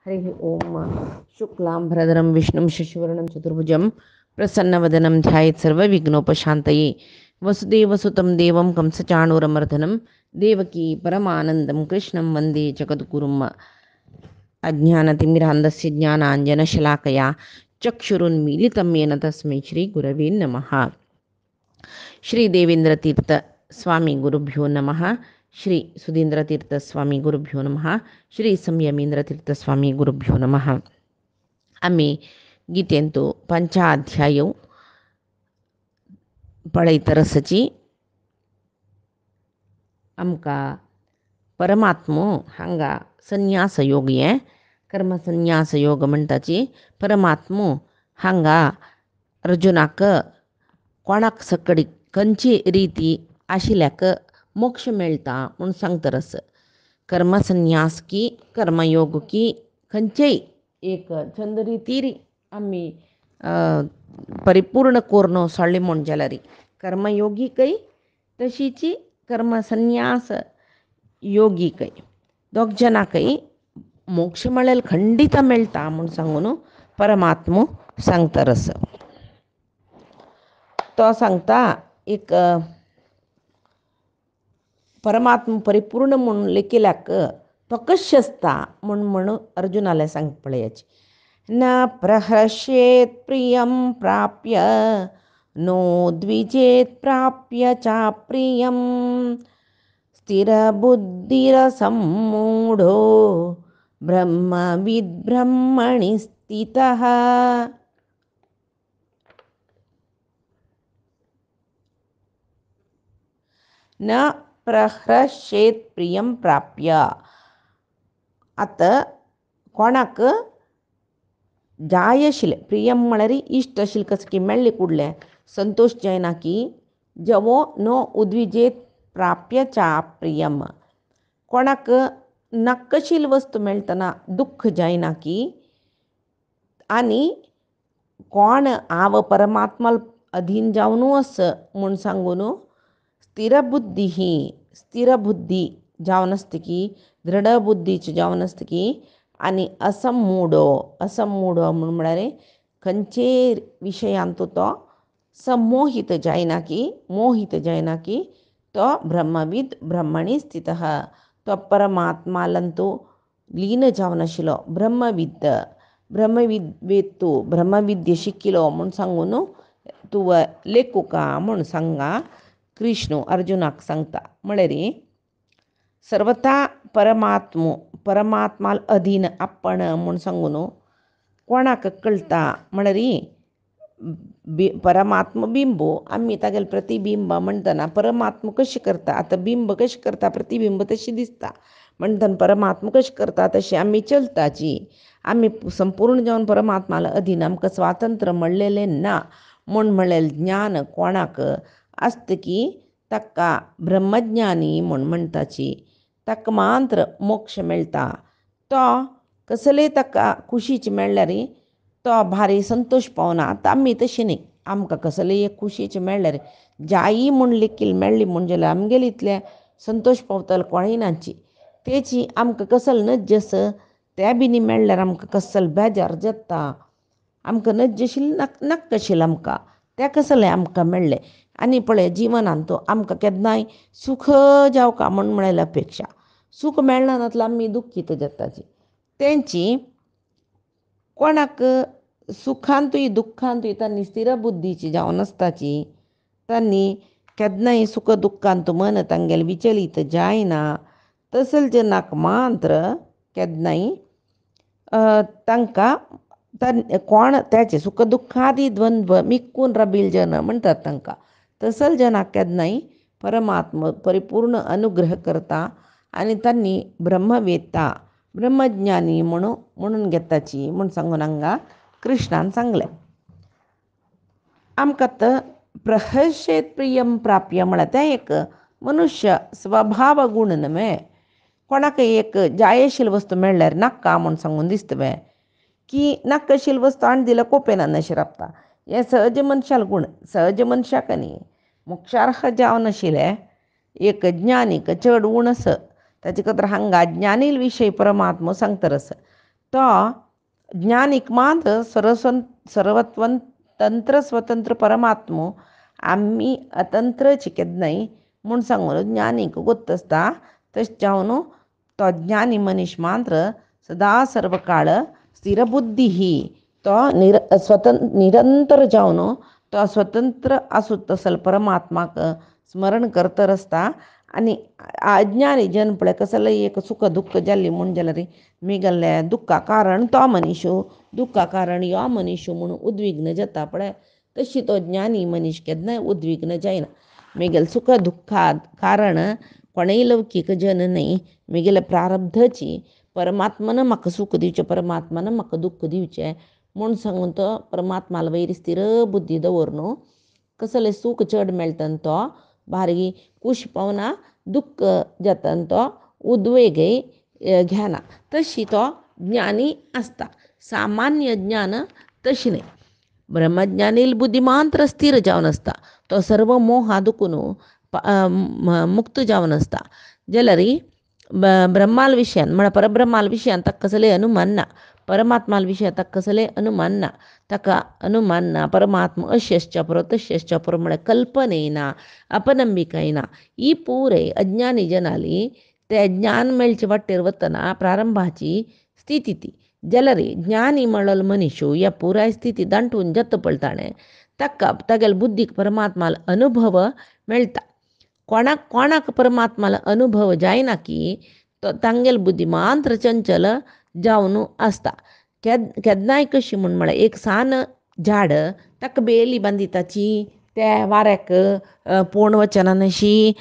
हरिः ओम शुक्लांभरधरं विष्णुं शशिवर्णं चतुर्भुजं प्रसन्नवदनं ध्यायेत् सर्वविघ्नोपशान्तये वसुदेवसुतं देवं कंसचाणूरमर्दनं देवकी परमानन्दं कृष्णं वन्दे जगद्गुरुम् अज्ञानतिमिरान्धस्य ज्ञानाञ्जनशलाकया चक्षुरुन्मीलितं येन तस्मै श्रीगुरवे नमः. श्री देवेंद्रतीर्थ स्वामी गुरुभ्यो नमः. श्री सुधींद्रतीर्थ स्वामी गुरुभ्यो नमः. श्री संयमींद्रतीर्थ स्वामी गुरुभ्यो नमः. आम्ही गीतेंतू पंचाध्यायौ पळैतरसची आमका परमात्मो हांगा संन्यास योग ये कर्म संन्यास योग म्हणटाची परमात्मो हांगा अर्जुनाक कोणाक सकडी खंयची रिती आशिल्ल्याक मोक्ष मेळटा म्हूण सांगतरस. कर्मसन्यास की कर्मयोग की खंयचेय एक छंद रिती आमी परिपूर्ण कोरनो सोडली म्हूण जाल्यार कर्मयोगीकय तशीची कर्मसन्यास योगीकय दोग जनाकय मोक्ष मेळेल खंडित मेळटा म्हूण सांगून परमात्मो सांगतरस. तो सांगता एक परमात्म परिपूर्ण म्हणून लेखिल्याक तो कशें आसता म्हणून अर्जुनाला सांग पळयाची. न प्रहर्षेत प्रियं प्राप्य नो द्विजेत प्राप्य चा प्रियं स्थिरबुद्धिरसम्मूढो ब्रह्मविद् ब्रह्मणि स्थितः. न प्रहर्षेत प्रियं प्राप्य. आता कोणाक जाय आशिल्लें प्रियम म्हळ्यार इश्ट आशिल्लें कस की मेळ्ळें कुडलें संतोष जायना की जवो नो उद्विजेत प्राप्य चा प्रियम. कोणाक नाकाशिल्ली वस्तू मेळटना दुख्ख जायना की आनी कोण हांव परमात्मा अधीन जावनू आस म्हूण सांगून स्थिर बुद्धी जावन आसता की दृढ बुद्धीचे जावन आसता की आनी असमूढो म्हळ्यार खंयचे विशयांतू तो सम्मोहित जायना की मोहित जायना की तो ब्रह्मविद ब्रह्मणी स्थितः. तो परमात्मालंतू लीन जावन आशिल्लो ब्रह्मविद्वेत्तू ब्रह्मविद्य शिकिलो म्हूण सांगून तुवें लेखुका म्हूण सांगा कृष्ण अर्जुनाक सांगता. म्हळ्यार सर्वता परमात्माल अधीन आपण म्हूण सांगून कोणाक कळटा म्हळ्यार परमात्मा बिंबू आमी तागेले प्रतिबिंब म्हणटना परमात्मा कशें करता. आतां बिंब कशें करता प्रतिबिंब तशी दिसता म्हणटना परमात्मा कशें करता तशी आमी चलताची. आमी संपूर्ण जावन परमात्माला अधीन आमकां स्वातंत्र्य मेळ्ळेलें ना म्हूण म्हणलेलें ज्ञान कोणाक आसता की ताका ब्रह्मज्ञानी म्हूण म्हणटाची. ताका मात्र मोक्ष मेळटा. तो कसलेय ताका खुशीचे मेळ्ळ्यार तो भारी संतोष पावना. आतां आमी तशें न्ही. आमकां कसलेय एक खुशीचे मेळ्ळ्यार जायी म्हूण लेखील मेळ्ळी म्हूण जाल्यार आमगेले इतले संतोश पावतले कोणीनाची. तेची आमकां कसले नज आस त्या बिनी मेळ्ळ्यार आमकां कसले बेजार जाता. आमकां नज आशिल्लें नाका आशिल्लें आमकां तें कसलें आमकां मेळ्ळें. आनी पळय जिवनांत आमकां केन्नाय सूख जावका म्हूण म्हणलेली अपेक्षा सूख मेळना नातल्यार आमी दुख्खीत जाताची. तेंची कोणाक सुखांतूय दुख्खांतूय तांणी स्थिर बुद्धीची जावन आसताची. तांणी केन्नाय सुख दुख्खांत मन तांगेलें विचलीत जायना. तसले जनाक मात्र केन्नाय तांकां कोण त्याचे सुख दुख्खादी द्वंद्व मिक्कून राबिल जन म्हणटात तांकां. तसले जनाक केन्नाय परमात्मा परिपूर्ण अनुग्रह करता आनी तांणी ब्रह्म वेत्ता ब्रह्मज्ञानी म्हणून घेताची म्हूण सांगून हांगा कृष्णान सांगलें. आमकां प्रहर्षेत प्रियम प्राप्य म्हळ्यार तें एक मनुष्य स्वभाव गूण न्हय. कोणाक एक जाय आशिल्ली वस्तू मेळ्ळ्यार नाका म्हूण सांगून दिसता की नाका आशिल्ली वस्तू आनी दिल्यार कोपेनान अशें राबता. हें सहज मनशाल गूण. सहज मनशाक न्ही मोक्षार्ह जावन आशिल्लें एक ज्ञानीक चड उण आस ताचे खातीर हांगा ज्ञानील विशय परमात्मा सांगता आसा. तो ज्ञानिक मात्र सर्वत्वन तंत्र स्वतंत्र परमात्मो आम्ही अतंत्रची केदनाई म्हूण सांगून ज्ञानीक ಗೊತ್ತಸ್ತಾ तशें तो ज्ञानी मनीस मात्र सदा सर्व काळ स्थिरबुद्धी ही तो निरंतर जावन तो स्वतंत्र आसूं तसल परमात्माक स्मरण करत आसता आनी अज्ञानी जन पळय कसले एक सुख दुःख जाल्ली म्हूण जाल्यार मिगल्ले दुख्खा कारण तो मनीसू दुख्खा कारण यो मनीसू म्हणून उद्विग्न जाता पळय तशी तो ज्ञानी मनीस केन्नाय उद्विग्न जायना मिगेल सुख दुःखात कारण कोणेय लौकीक जन न्ही मिगेले प्रारब्धची परमात्मान म्हाका सुख दिवचें परमात्मान म्हाका दुःख दिवचें म्हूण सांगून तो परमात्माला वयर स्थिर बुद्धी दवरून कसलें सूख चड मेळटना तो भारी खूश पावना दुःख जातना तो उद्वेगय घेना तशी तो ज्ञानी आसता सामान्य ज्ञान तशी न्ही ब्रह्मज्ञानी बुद्धी मात्र स्थिर जावन आसता तो सर्व मोह दुखून मुक्त जावन आसता जाल्यार ब्रह्माल विशयान म्हळ्यार परब्रह्माल विशयान ताका कसलें अनुमान ना परमात्माल विशयान ताका कसलें अनुमान ना ताका अनुमान ना परमात्मा अशेंच पुरो तशेंच पुरो म्हळ्यार कल्पने ना अपनंबिकाय ना ही पुरे अज्ञानी जनाली ते ज्ञान मेळचे वाटेर वतना प्रारंभाची स्थिती ती जाल्यार ज्ञानी म्हणलो मनीसू ह्या पुराय स्थिती दांटून जत पळताणें ताका तागेले बुद्धीक परमात्माल अनुभव मेळटा कोणाक परमात्माला अनुभव जायना की तो तांगेल बुद्धी मात्र चंचल जावन आसता केन्नाय कशी म्हळ्यार एक सान झाड ताका बेली बांदिताची त्या वाऱ्याक पोण वचना नशी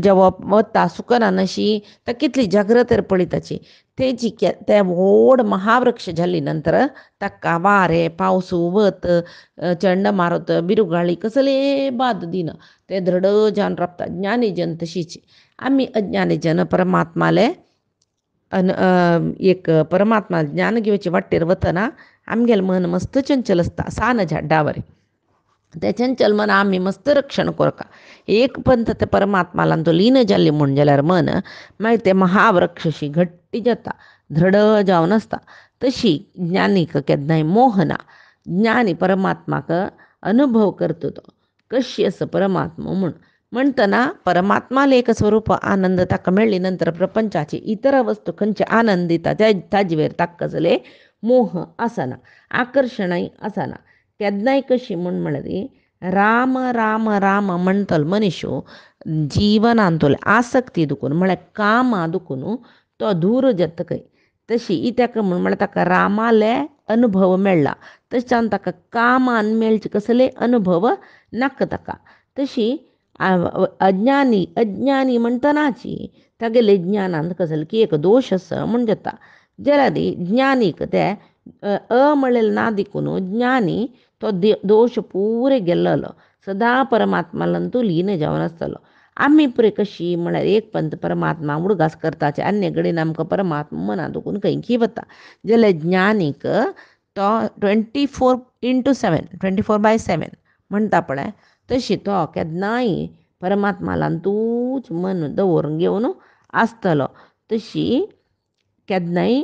जेवप वता सुकना नशी ताका कितली जाग्रतेर पळयताची तेजी ते व्हड महावृक्ष जाल्ली नंतर ताका वारें पावस वत चंडमारुत बिरुगाळी कसले बाद दिना ते दृढ जावन रावता ज्ञानी जन तशीच आमी अज्ञानी जन परमात्माले एक परमात्मा ज्ञान घेवचे वाटेर वतना आमगेलें मन मस्त चंचल आसता सान झाड्डावरी ते चंचल मन आमी मस्त रक्षण करता एक पंत ते परमात्मालान तो लीन जाल्ली म्हूण जाल्यार मन मागीर ते महावृक्षशी घट्टी जाता दृढ जावन आसता तशी ज्ञानीक केन्नाय मोह ना ज्ञानी परमात्माक अनुभव करता तो कशी आसा परमात्मा म्हणटना परमात्माला एक स्वरूप आनंद ताका मेळ्ळी नंतर प्रपंचाची इतर वस्तू खंयचे आनंद दिता ताजे वयर ताका कसले मोह आसना आकर्शणय आसना केन्नाय कशी म्हळ्यार राम राम राम म्हणटलो मनीसू जिवनांतले आसक्ती दुखून म्हळ्यार कामा दुखून तो दूर जाता खंय तशी ही ताका म्हळ्यार ताका रामाले अनुभव मेळ्ळा तशें ताका कामान मेळचे कसले अनुभव नाका ताका तशी अज्ञानी म्हणटनाची तागेले ज्ञानांत कसले की एक दोश आसा म्हण जाता जाल्यार ज्ञानीक ते म्हणलेले ना देखून ज्ञानी तो दोश पुरे गेल्लो सदा परमात्मालान तो लीन जावन आसतलो आमी पळय कशी म्हळ्यार एक पंत परमात्मा उडगास करताचे अन्य कडेन आमकां परमात्मा मना दुखून खंयची वता जाल्यार ज्ञानीक तो 24/7 म्हणटा पळय तशी तो केन्नाय परमात्मालान तूंच मन दवरून घेवन आसतलो तशी केन्नाय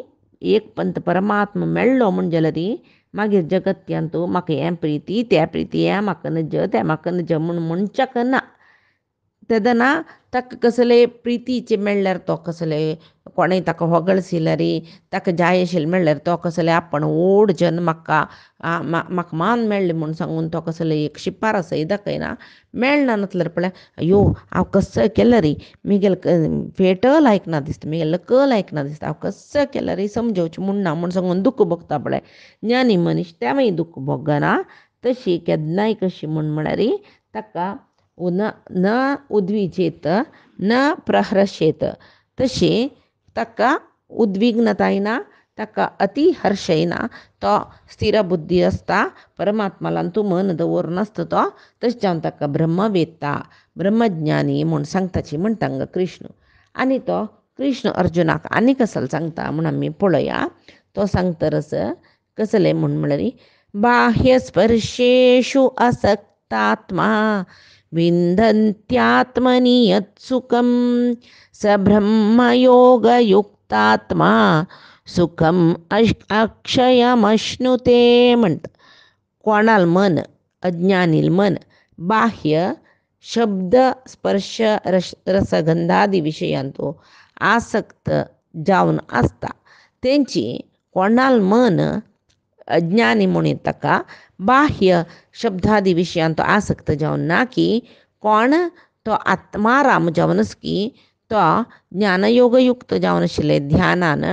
एक पंत परमात्मा मेळ्ळो म्हण जाल्यार मागीर जगत्यान तूं म्हाका हें प्रिती त्या प्रिती हें म्हाका नज तें म्हाका नज म्हूण म्हणच्याक ना तेदना ताका कसले प्रितीचे मेळ्ळ्यार तो कसले कोणें ताका होगळसिल्यार ताका जाय आशिल्लें मेळ्ळ्यार तो कसले आपण ओड जन म्हाका मान मेळ्ळें म्हूण सांगून तो कसले एक शिपारसय दाखयना मेळना नासल्यार पळय अयो हांव कसो केला रे मिगेल फेट लायकना दिसता मिगेल कल आयकना दिसता हांव कसो केला रे समजवचें म्हूण ना म्हूण सांगून दुख्ख भोगता पळय ज्ञानी मनीस तेवूय दुख्ख भोगना तशी केन्नाय कशी म्हळ्यार ताका न उद्विजेत न प्रहर्षेत तशी ताका उद्विग्नताय ना ताका अति हर्षय ना तो स्थिर बुद्धी आसता परमात्मालान तूं मन दवरून आसता तो तशें जावन ताका ब्रह्म वेत्ता ब्रह्मज्ञानी म्हूण सांगताची म्हणटा हांगा कृष्ण आनी तो कृष्ण अर्जुनाक आनी कसलो सांगता म्हूण आमी पळोवया तो सांगतरस कसलें म्हळ्यार बाह्यस्पर्शेषु असक्तात्मा विन्दन्त्यात्मनि यत्सुखं स ब्रह्मयोगयुक्तो असक्तात्मा सुखम अक्षयमश्नुते म्हणतं. कोणाल मन, अज्ञानील मन बाह्य शब्द स्पर्श रसगंधादी विषयांतो आसक्त जावन असता. त्यांची कोणाल मन अज्ञानी म्हणून ताका बाह्य शब्दादी विशयांत आसक्त जावन ना की कोण तो आत्माराम जावनच की तो ज्ञानयोगयुक्त जावन आशिल्ले ध्यानान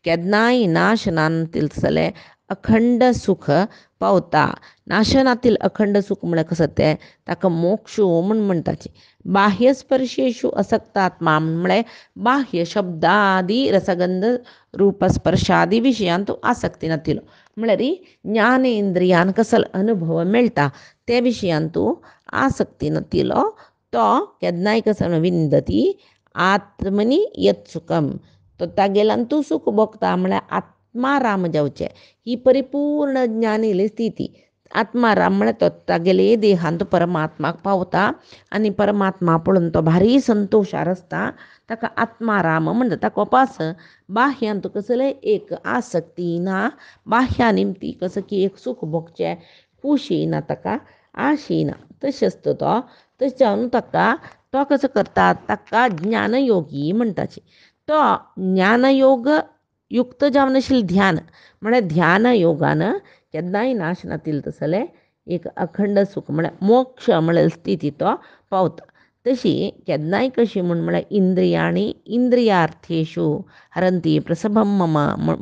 केन्नाय नाशनांतील सले अखंड सुख पावता. नाशनातील अखंड सुख म्हळ्यार कसं तें ताका मोक्ष म्हूण म्हणटाचे. बाह्य स्पर्शेशू असक्तात्मा म्हळ्यार बाह्य शब्दादी रसगंध रूप स्पर्शादी विशयांत आसक्ती नातिलो. म्हळ्यार ज्ञानेंद्रियान कसलो अनुभव मेळटा त्या विशयांत आसक्ती नातिलो तो केन्नाय कसो विंदती आत्मनी यत् सुखम. तो तागेल्यान तूं सुख भोगता म्हळ्यार आत्माराम जावचें ही परिपूर्ण ज्ञानिली स्थिती. आत्माराम म्हळ्यार तो तागेले देहांत परमात्माक पावता आनी परमात्मा पळोवन तो भारी संतोशार आसता. ताका आत्माराम म्हणटा. ताका उपास बाह्यांत कसले एक आसक्ती ना. बाह्या निमती कसं की एक सुख भोगचें खूश येयना ताका, आश येयना. तशें आसता तो. तशें जावन ताका तो कसो करता ताका ज्ञानयोगी म्हणटाचे. तो ज्ञानयोग युक्त जावन आशिल्लें ध्यान म्हळ्यार ध्यान योगान केन्नाय नाशनातील तसलें एक अखंड सुख म्हळ्यार मोक्ष म्हळ्यार स्थिती तो पावता. तशी केन्नाय कशी म्हळ्यार इंद्रियांनी इंद्रियार्थेशू हरंती प्रसभम मम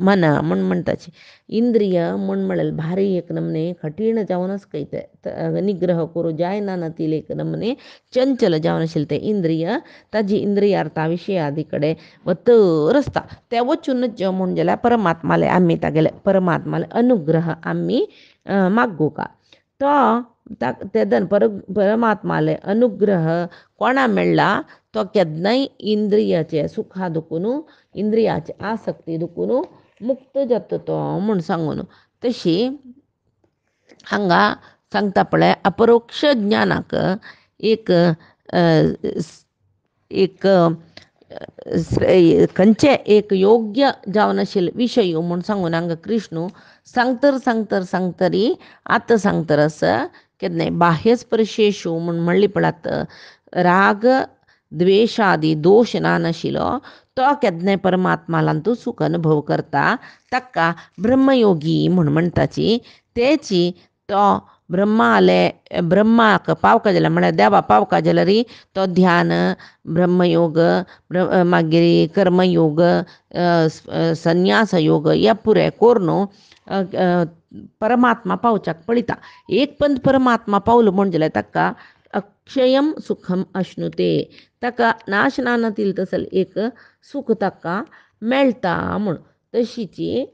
मन म्हणटाचे. इंद्रिय म्हळ्यार भारी एक नमने कठीण जावनच खंय ते निग्रह करूं जायना नातील एक नमने चंचल जावन आशिल्ले ते इंद्रिय ताजी इंद्रियार्था विशयादी कडेन वतर आसता. ते वचूनच जेव म्हूण जाल्यार परमात्माले आमी तागेले परमात्माले अनुग्रह आमी मागूं का. तो तेदन परमात्माले अनुग्रह कोणा मेळ्ळा तो केन्नाय इंद्रियाचे सुखा दुखून इंद्रियाचे आसक्ती दुखून मुक्त जाता तो म्हूण सांगून. तशी हांगा सांगता पळय अपरोक्ष ज्ञानाक एक एक खंयचे एक योग्य जावन आशिल्ले विशय म्हूण सांगून हांगा कृष्ण सांगतरी आतां सांगतरस केन्नाय बाह्य स्पर्शेशू म्हूण म्हणली पळात राग द्वेशादी दोश ना नाशिलो तो केन्नाय परमात्मालान तूं सुख अनुभव करता. ताका ब्रह्मयोगी म्हूण म्हणटाची. तेची तो ब्रह्माक पावका जाल्यार म्हळ्यार देवा पावका जाल्यार तो ध्यान ब्रह्मयोग मागीर कर्मयोग संन्यास योग हे पुरे करून परमात्मा पावच्याक पळयता. एक पंत परमात्मा पावलो म्हण जाल्यार ताका अक्षयम सुखम अश्नुते. ताका नाशनानातील तसले एक सुख ताका मेळटा म्हूण. तशीची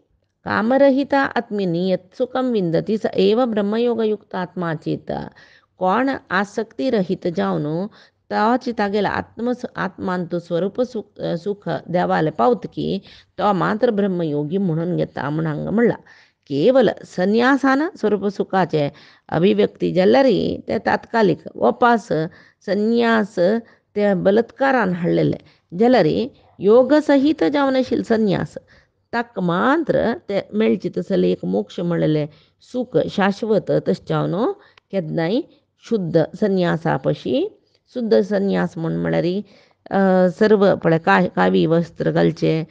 कामरहिता आत्मिनी यत् सुखम विंदती स एव ब्रह्मयोगयुक्त आत्मा चेत. कोण आसक्ती रहित जावन ताची तागेला आत्मान तो स्वरूप सुख देवाले पावतकी तो मात्र ब्रह्मयोगी म्हणून घेता म्हूण हांगा म्हणला. केवल संन्यासान स्वरूप सुखाचे अभिव्यक्ती जाल्यार ते तात्कालिक वपास संन्यास ते बलात्कारान हाडलेले जाल्यार योग सहित जावन आशिल्ले संन्यास ताका मात्र ते मेळचे तसले एक मोक्ष म्हणलेले सुख शाश्वत तशें जावन केन्नाय शुद्ध संन्यासा पशी शुद्ध संन्यास म्हळ्यार सर्व पळय कावी वस्त्र घालचे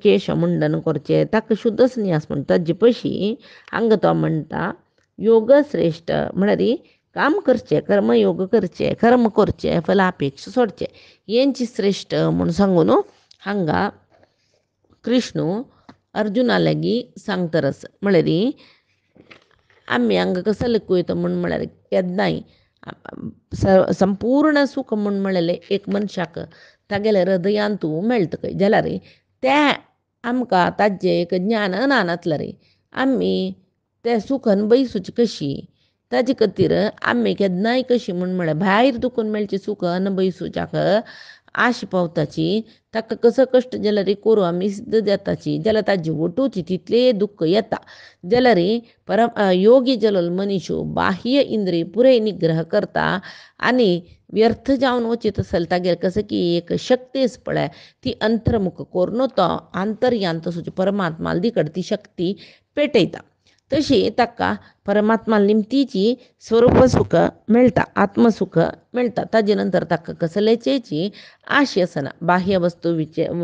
केश मुंडन करचें ताका शुद्ध संन्यास म्हणटा. ताजे पशी हांगा तो म्हणटा योग श्रेश्ठ म्हळ्यार काम करचें कर्मयोग करचें कर्म करचें फलापेक्षा सोडचें हेंची श्रेश्ठ म्हूण सांगून हांगा कृष्ण अर्जुना लागीं सांगतरस. म्हळ्यार आमी हांगा कसले कयता म्हळ्यार केन्नाय संपूर्ण सुख म्हणलेलें एक मनशाक तागेल्या हृदयांत मेळटा खंय जाल्यार तें आमकां ताजें एक ज्ञान ना नातल्यार आमी तें सूख अनुभविसूचें कशी. ताजे खातीर आमी केन्नाय कशी म्हळ्यार भायर दुखून मेळचें सूख अनुभविसूच्याक आश पावताची ताका कसो कश्ट जाल्यार करूं आमी सिद्ध जाताची जाल्यार ताजी वटूची तितले दुख्ख येता. जाल्यार योगी जाल्लो मनीस बाह्य इंद्रिय पुरे निग्रह करता आनी व्यर्थ जावन वचीत असेल तागेर कसं की एक शक्तीच पळय ती अंतर्मुख करून तो आंतर्यांत सुची परमात्मा दीकड ती शक्ती पेटयता तशी ताका परमात्मा निमतीची स्वरूप सुख मेळटा आत्मसुख मेळटा ताजे नंतर ताका कसलेचेची आशी आसना बाह्य वस्तू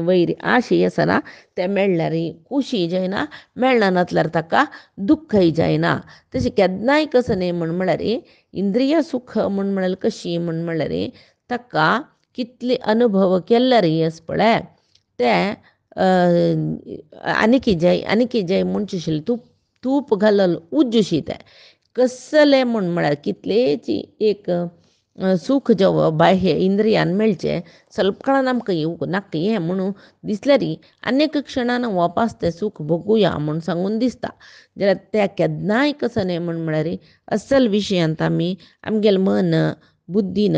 वैरी आशी आसना ते मेळल्यार खुशी जायना मेळना नातल्यार ताका दुख्खय जायना तशें केन्नाय कसं न्ही म्हळ्यार इंद्रिय सुख म्हळ्यार कशी म्हळ्यार ताका कितले अनुभव केल्यार आस पळय ते आनीक जाय म्हणचे आशिल्ले तूप घालल उज्जशी ते कसले म्हळ्यार कितलेची एक सूख जो बाह्य इंद्रियान मेळचें ಸ್ವಲ್ಪ काळान आमकां येवंक नाका हें म्हणून दिसल्यार अनेक क्षणान वापस तें सूख भोगुया म्हूण सांगून दिसता जाल्यार त्या केन्नाय कसं न्ही म्हळ्यार असल विशयांत आमगेलें मन बुद्धीन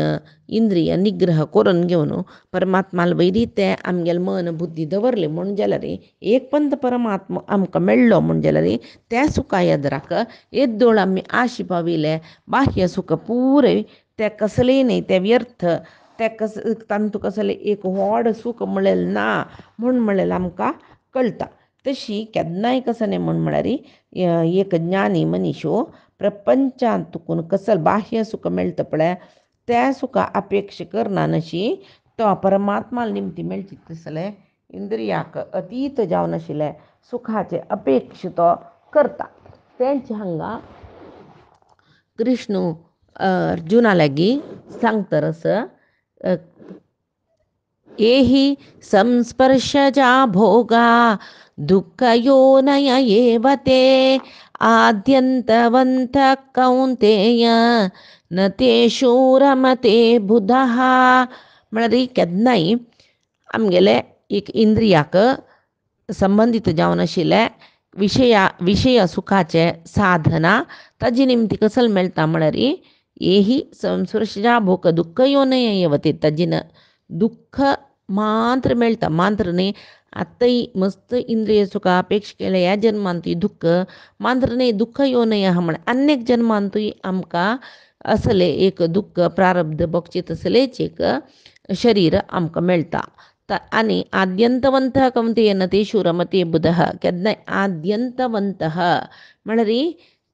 इंद्रिय निग्रह करून घेवन परमात्माल वयरी ते आमगेलें मन बुद्धी दवरले म्हूण जाल्यार एक पंत परमात्मा आमकां मेळ्ळो म्हूण जाल्यार त्या सुखा येद्राक येद्दोळ आमी आशी पाविले बाह्य सुख पुरय ते कसलेय न्ही ते व्यर्थ ते तांतू कसलें एक व्हड सूख म्हळेलें ना म्हळेलें आमकां कळटा तशी केन्नाय कसं न्ही म्हळ्यार एक ज्ञानी मनीस प्रपंचांत तुकून कसल बाह्य सुख मेळटा पळय त्या सुखा अपेक्षा करना नशी तो परमात्मा निमती मेळची तसलें इंद्रियाक अतीत जावन आशिल्ले सुखाचे अपेक्षा तो करता तेंच हांगा कृष्ण अर्जुना लागी सांगतरस एहि संस्पर्शजा भोगा दुःखयोनय एव ते आद्यन्तवन्त कौन्तेय न तेषु रमते बुधः म्हळ्यार केन्नाय आमगेले एक इंद्रियाक संबंधित जावन आशिल्ले विशय सुखाचे साधना ताजे निमती कसल मेळटा म्हळ्यार एही संस्पर्शजा भोग दुःख येवनय येवते ताजेन दुःख मात्र मेळटा मात्र न्ही आत्ताय मस्त इंद्रिय सुखा अपेक्षा केल्या ह्या जन्मांतूय दुःख मात्र न्ही दुःख येवनय आहा म्हण अनेक जन्मांतूय आमकां असले एक दुःख प्रारब्ध भोगचीत असलेच एक शरीर आमकां मेळटा आनी आद्यंतवंत कौन्तेय न तेषु रमते बुधः केन्नाय आद्यंतवंत म्हळ्यार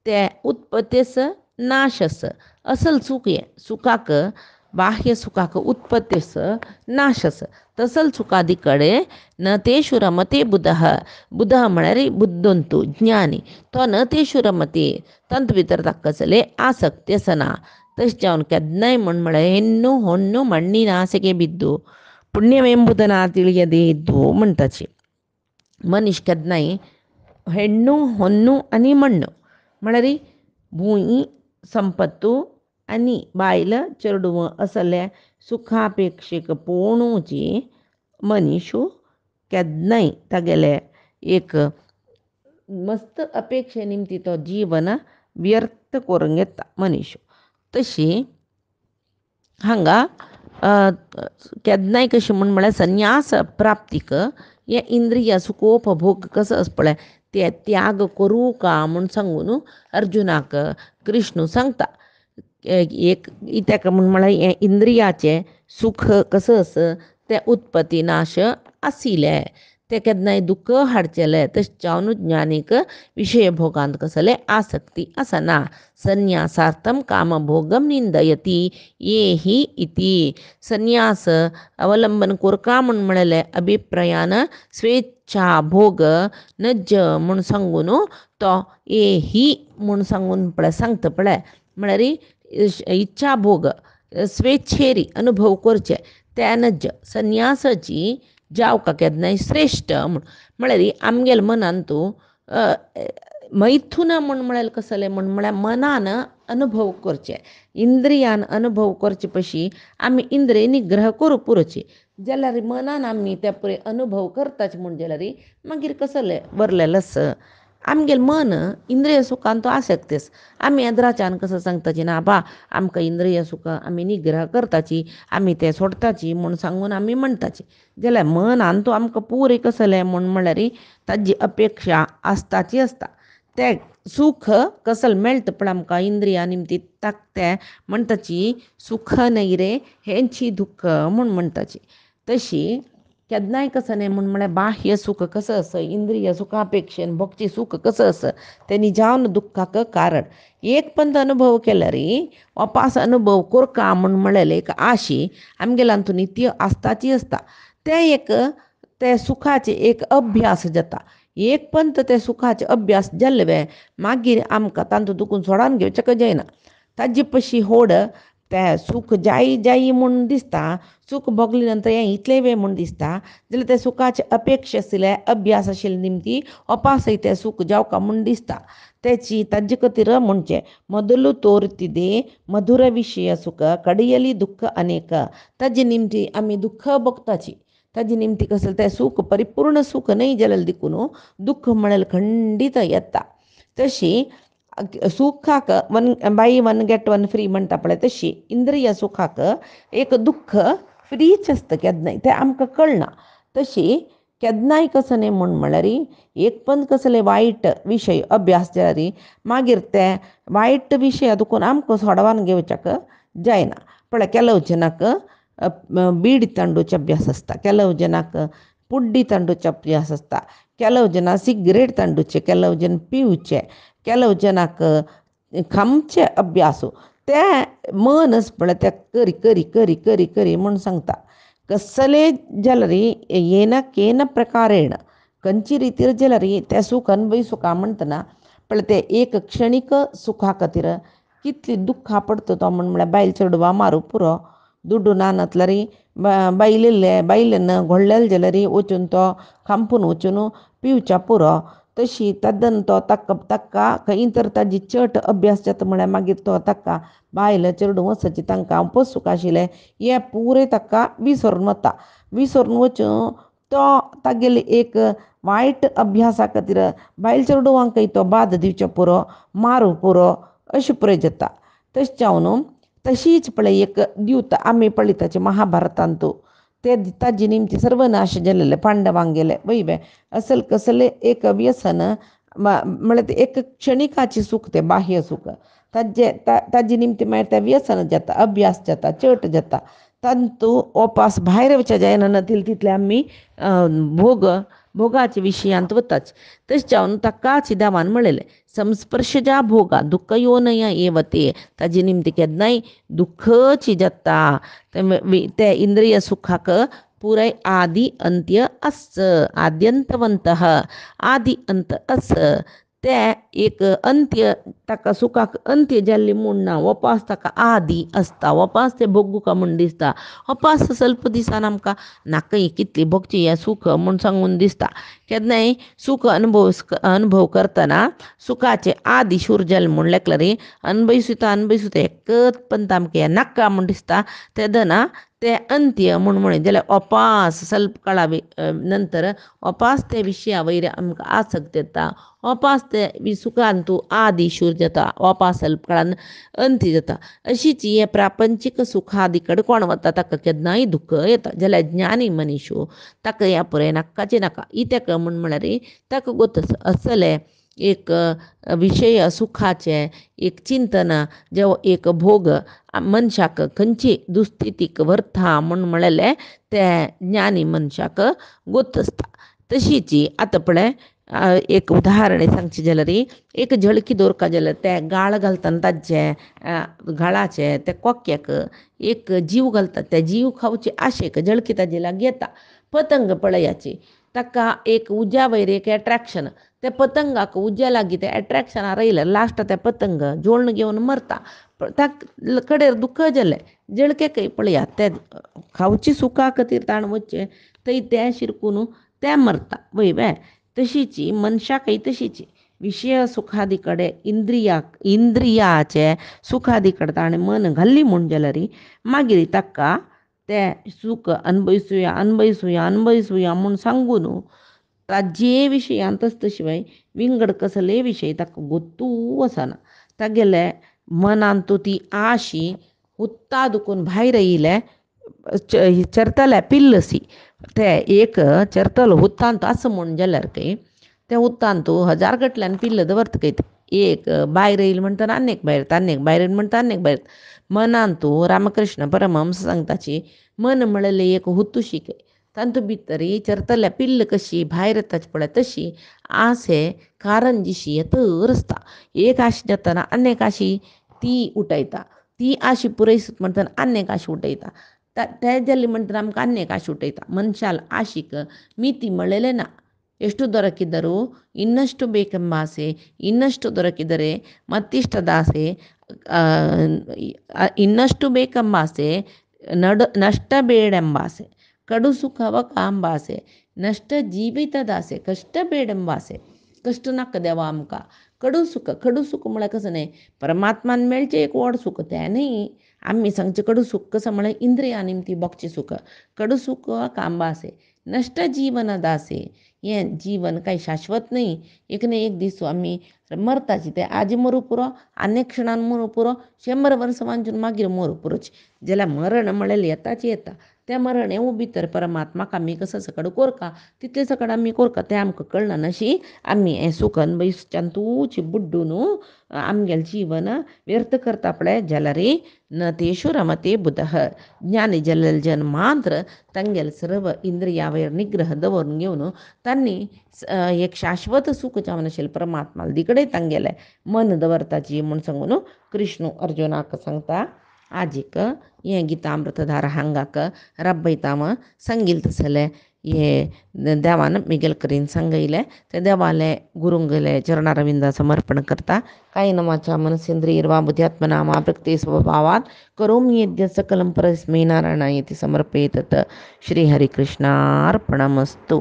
ते उत्पत्तीस नाशस असल सुख हें सुखाक बाह्य सुखाक उत्पत्तीस नाशस तसल सुखादी कडेन न तेषु रमते बुधः म्हळ्यार बुद्धंतू ज्ञानी तो न तेषु रमते तांत भितर ताका कसले आसक्ती आसना तशें जावन केन्नाय म्हळ्यार ಹೆಣ್ಣು ಹೊನ್ನು ಮಣ್ಣಿನ ಆಸೆಗೆ ಬಿದ್ದು ಪುಣ್ಯವೆಂಬುದನ್ನು ತಿಳಿಯದೇ ಇದ್ದು म्हणटाची मनीस केन्नाय ಹೆಣ್ಣು ಹೊನ್ನು आनी मण्ण म्हळ्यार भूंय संपत्तू आनी बायल चेडूं असले सुखापेक्षेक पळोवनूची मनीस केन्नाय तागेले एक मस्त अपेक्षे निमती तो जीवन व्यर्थ करून घेता मनीस तशी हांगा केन्नाय कशें म्हळ्यार संन्यास प्राप्तीक हे इंद्रिय सुखोपभोग कसो आसा पळय ते त्याग करूं का म्हूण सांगून अर्जुनाक कृष्ण सांगता एक ताका म्हळ्यार हें इंद्रियाचें सुख कसो आसा तें उत्पत्ती नाश आशिल्लें ते केन्नाय दुःख हाडचेले तशें जावन ज्ञानीक विशय भोगांत कसले आसक्ती आसना संन्यासार्थम कामभोगम निंदयती येही इति संन्यास अवलंबन कोरका म्हळेले अभिप्रायान स्वेच्छा भोग नज म्हूण सांगून तो येही म्हूण सांगून पळय सांगता पळय म्हळ्यार इच्छा भोग स्वेच्छेरी अनुभव करचे त्या नज संन्यासाची जावका केन्नाय श्रेश्ठ म्हळ्यार आमगेल्या मनान तूं मैथून म्हळ्यार कसलें म्हळ्यार मनान अनुभव करचे इंद्रियान अनुभव करचे पशी आमी इंद्रिय निग्रह करूं पुरोची जाल्यार मनान आमी ते पळय अनुभव करताच म्हूण जाल्यार मागीर कसलें बरलें आस आमगेलें मन इंद्रिय सुखान तो आसक्तीस आमी येद्राच्यान कसं सांगताची ना बा आमकां इंद्रिय सुख आमी निग्रह करताची आमी तें सोडताची म्हूण सांगून आमी म्हणटाची जाल्यार मनान तो आमकां पुरे कसलें म्हळ्यार ताजी अपेक्षा आसताची आसता ते सुख कसल मेळटा पण आमकां इंद्रिया निमती ताक ते म्हणटाची सुख नाही रे हेंची दुःख म्हूण म्हणटाची. तशी केन्नाय कसं न्ही म्हळ्यार बाह्य सुख कसं असं इंद्रिय सुखापेक्षेन भोगची सुख कसं असं ते निजावन दुःखाक कारण. एक पंत अनुभव केला रे वापास अनुभव कोरका म्हूण म्हळेले एक आशी आमगेल्या तू नित्य आसताची आसता. ते एक ते सुखाचे एक अभ्यास जाता. एक पंत ते सुखाचे अभ्यास जाल्ले मागीर आमकां तांतूं दुखून सोडून घेवचें जायना. ताजे पशी होड तें सूख जायी जायी म्हूण दिसता, सूख भोगले नंतर हें इतलें वेळ म्हूण दिसता जाल्यार ते सुखाचे अपेक्षा आशिल्ले अभ्यास आशिल्ले निमती अपासय तें सूख जावका म्हूण दिसता. ताजे खातीर म्हणचें ಮೊದಲು ತೋರುತ್ತಿದೆ मधुर विशय सुख कडियली दुःख अनेक. ताजे निमती आमी दुःख भोगताची. ताजे निमती कसं तें सूख परिपूर्ण सूख नाही जाल्यार देखून दुःख म्हळ्यार खंडीत येता. तशी सुखाक buy one get one free म्हणटा पळय तशी इंद्रिय सुखाक एक दुःख फ्रीच आसता केन्नाय तें आमकां कळना. तशी केन्नाय कसं न्ही म्हळ्यार एक पण कसले वायट विशय अभ्यास जाल्यार मागीर ते वायट विशय देखून आमकां सोडवान घेवच्याक जायना. पळय ಕೆಲವು ಜನಕ್ಕೆ ಬೀಡಿ ತಂಡೋचे अभ्यास आसता, ಕೆಲವು ಜನಕ್ಕೆ पुड्डी ತಂಡೋचे अभ्यास आसता, ಕೆಲವು ಜನ सिगरेट ತಂಡೋचे, ಕೆಲವು जन पिवचे, ಕೆಲವು ಜನಕ್ಕೆ खामचे अभ्यासू ते मनच पळय ते करी करी करी करी करी म्हूण सांगता. कसले जाल्यार येन केन प्रकारेण खंयची रितीर जाल्यार ते सूख अनुभविसूं म्हणटना पळय ते एक क्षणीक सुखा खातीर कितली दुख्खा पडता तो म्हळ्यार बायल चेडवा मारूं पुरो ದುಡ್ಡು ನಾನತ್ಲಾರ बायलेन घोडलेले जाल्यार वचून तो खांपून वचून पिवच्या पुरो. तशी तद्दन तो ताका खंय तर ताजी चट अभ्यास जाता म्हळ्यार मागीर तो ताका बायल चेडूं वचची तांकां पयस सूख आशिल्लें हें पुरें ताका विसरून वता. विसरून वचून तो तागेले एक वायट अभ्यासा खातीर बायल चेडवांकय तो बाद दिवचो पुरो मारूं पुरो अशें पुरे जाता. तशें जावन तशीच पळय एक द्यूत आमी पळयताचे महाभारतांतू ते ताजे निमती सर्वनाश जाल्ले पांडवांक गेले वय असल कसले एक व्यसन म्हळ्यार एक क्षणिकाचे सूख ते बाह्य सूख ताजे निमती मागीर तें व्यसन जाता अभ्यास जाता चट जाता. तांतू ओपास भायर वचचे जायना नतील तितले आमी भोगाच्या विशयांत वताच. तशें जावन ताकाच देवान म्हणलेलें संस्पर्शजा भोगा दुःख येवनया येवते. ताजे निमती केन्नाय दुःखची जाता. ते इंद्रिय सुखाक पुराय आदि अंत्य आस आद्यंतवंत आदि अंत आस. ते एक अंत्य ताका सुखाक अंत्य जाल्ली म्हूण ना वपास ताका आदी आसता. वपास ते भोगूं म्हूण दिसता. वपास स्वल्प दिसान आमकां नाकय कितली भोगची हें सूख म्हूण सांगून दिसता. केन्नाय सूख अनुभव करतना सुखाचे आदी शूर जाले म्हूण लेखला रे अनुभविसूता एकच पंत आमकां हें नाका म्हूण दिसता. तेदना ते अंत्य म्हूण म्हळें जाल्यार अपास स्वल्प काळा नंतर अपास ते विशया वयर आमकां आसक्त येता. अपास ते सुखांतू आदी शूर जाता. अपास स्वल्प काळान अंत्य जाता. अशीच हे प्रापंचीक सुखादी कडेन कोण वता ताका केन्नाय दुःख येता जाल्यार ज्ञानी मनीसू ताका हें पुरें नाकाचें नाका. इत्याक म्हळ्यार ताका गोत असले एक विशय सुखाचे एक चिंतन जे एक भोग मनशाक खंयची दुस्थितीक व्हरता म्हूण म्हळेलें ते ज्ञानी मनशाक गोत आसता. तशीच आतां पळय एक उदाहरण सांगचें जाल्यार एक झळकी दवरपा जाल्यार ते गाळ घालतना ताजे गाळाचे ते कोक्याक एक जीव घालता. ते जीव खावचे आशेक झळकी ताजे लागीं येता. पतंग पळयाची ताका एक उज्या वयर एक एट्रॅक्शन ते पतंगाक उज्या लागीं ते एट्रॅक्शनार येयल्यार लास्ट ते पतंग जोळण घेवन मरता. ताका कडेर दुःख जालें जळकेकय पळयात ते खावची सुखा खातीर ताण वचचें थंय तें शिरकून तें मरता वय. तशीच मनशाकय तशीच विशय सुखादी कडेन इंद्रियाचे सुखादी कडेन ताणें मन घाल्ली म्हूण जाल्यार मागीर ताका तें सूख अनुभविसूया म्हूण सांगून ताजे विशयांतच तशिवाय विंगड कसले विशय ताका गोतू वचना. तागेले मनांतू ती आशी हुत्ता दुखून भायर येयले चरतले पिल्लसी ते एक चरतलो हुत्तांत आसा म्हूण जाल्यार त्या उत्तान तो हजार गटल्यान पिल्लं दवरत कैत एक बायर येईल म्हणटा अनेक बायर अनेक बायर म्हणटा अनेक बायर मनान तो रामकृष्ण परमहंस सांगताची मन म्हणले एक हुतू शिके तांतू भितरी चरतल्या पिल्ल कशी भायर येताच पळय तशी आसे कारंजीशी येत रसता एक आशी जाताना अनेक आशी ती उठयता ती आशी पुरयसत म्हणटाना अनेक आशी उठयता त्या जल्ली म्हणटा आमकां अनेक आशी उठयता ಮನುಷ್ಯಾಲ್ ಆಶಿಕ ಮಿತಿ ಮಳೆಲೆನ ಎಷ್ಟು ದೊರಕಿದರೂ ಇನ್ನಷ್ಟು ಬೇಕೆಂಬ ಆಸೆ ಇನ್ನಷ್ಟು ದೊರಕಿದರೆ ಮತ್ತಿಷ್ಟದ ಆಸೆ ಇನ್ನಷ್ಟು ಬೇಕೆಂಬ ಆಸೆ ನಷ್ಟ ಬೇಡೆಂಬ ಆಸೆ ಕಡು ಸುಖವ ಕಾಂಬಾಸೆ नष्ट जिवितदासे कष्ट बेडंबासे कष्ट नाका देवा आमकां कडू सुख म्हळ्यार कसं नाही परमात्मान मेळचें एक व्हड सुख तें न्ही आमी सांगचें कडू सुख कसं म्हळ्यार इंद्रिया निमती भोगचें सुख कडू सुख कांबासे नष्ट जीवन दासे हें जीवन काही शाश्वत नाही एक ना एक दीस आमी मरताची ते आज मरू पुरो आनेक क्षणान मरू पुरो 100 वर्सां वांचून मागीर मरू पुरोची जाल्यार मरण म्हळ्यार येताच येता तें मरण येवं भितर परमात्माक आमी कसं सकड कोरका तितले सकड आमी कोरका तें आमकां कळना नशी आमी हें सुख अनुभविच्यान तूंची बुड्डून आमगेलें जीवन व्यर्थ करता पळय जाल्यार न तेषु रमते बुधः ज्ञानी जाल्लेले जन मात्र तांगेले सर्व इंद्रियावयर निग्रह दवरून घेवन तांणी एक शाश्वत सुख जावन आशिल्लें परमात्मा दिकडेन तांगेलें मन दवरताची म्हूण सांगून कृष्ण अर्जुनाक सांगता आजीक हें गितामृतधार हांगाक रब्बयताम सांगिल्लें तसलें हे देवान मिगेल करीन सांगयलें ते देवाले गुरुंगले चरणारविंदा समर्पण करता कायेन वाचा मनसेंद्रियर्वा बुद्ध्यात्मना मा प्रकृते स्वभावात् करोमि यद्यत् सकलं परस्मै नारायणायति समर्पयेत् श्रीहरिकृष्णार्पणमस्तु।